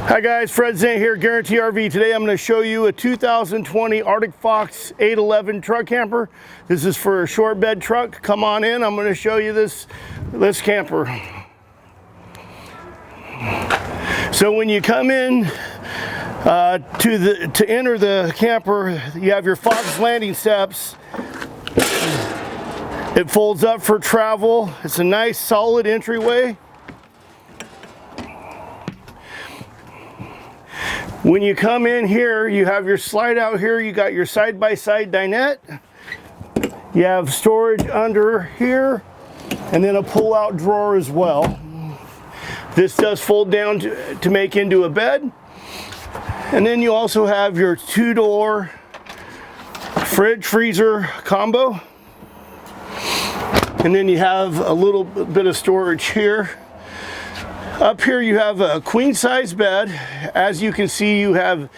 Hi guys, Fred.Zent here, Guaranty RV. Today I'm going to show you a 2020 Arctic Fox 811 truck camper. This is for a short bed truck. Come on in, I'm going to show you this camper. So when you come in to enter the camper, you have your Fox landing steps. It folds up for travel. It's a nice solid entryway. When you come in here, you have your slide out here. You got your side-by-side dinette. You have storage under here, and then a pull-out drawer as well. This does fold down to make into a bed. And then you also have your two-door fridge freezer combo. And then you have a little bit of storage here. Up here you have a queen size bed. As you can see, you have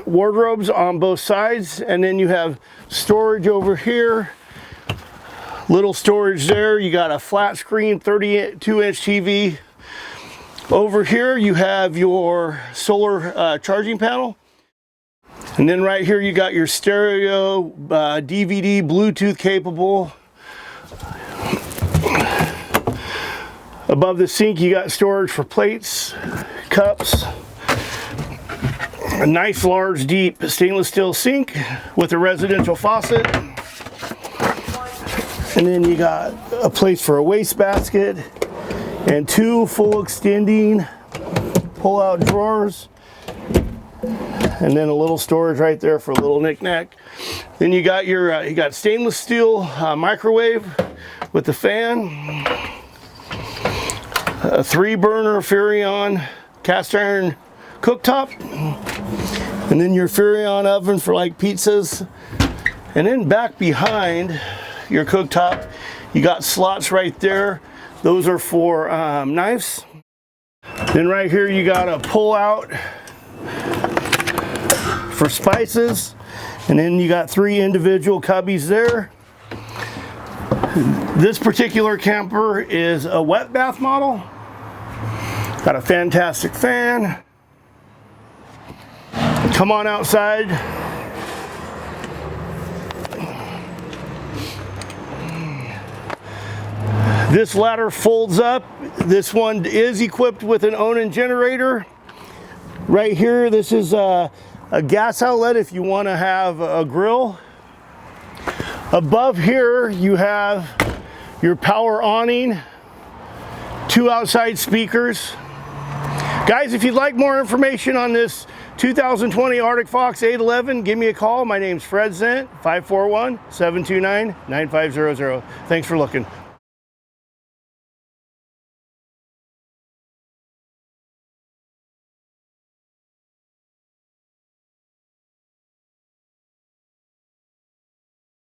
wardrobes on both sides, and then you have storage over here, little storage there. You got a flat screen 32-inch TV. Over here you have your solar charging panel, and then right here you got your stereo DVD Bluetooth capable. Above the sink, you got storage for plates, cups, a nice, large, deep stainless steel sink with a residential faucet. And then you got a place for a wastebasket and two full extending pull-out drawers. And then a little storage right there for a little knick-knack. Then you got your you got stainless steel microwave with the fan. A 3-burner Furrion cast iron cooktop, and then your Furrion oven for like pizzas. And then back behind your cooktop, you got slots right there. Those are for knives. Then right here you got a pull out for spices, and then you got 3 individual cubbies there. This particular camper is a wet bath model. Got a fantastic fan. Come on outside. This ladder folds up. This one is equipped with an Onan generator. Right here, this is a gas outlet if you want to have a grill. Above here, you have your power awning, 2 outside speakers. Guys, if you'd like more information on this 2020 Arctic Fox 811, give me a call. My name's Fred.Zent, 541-729-9500. Thanks for looking.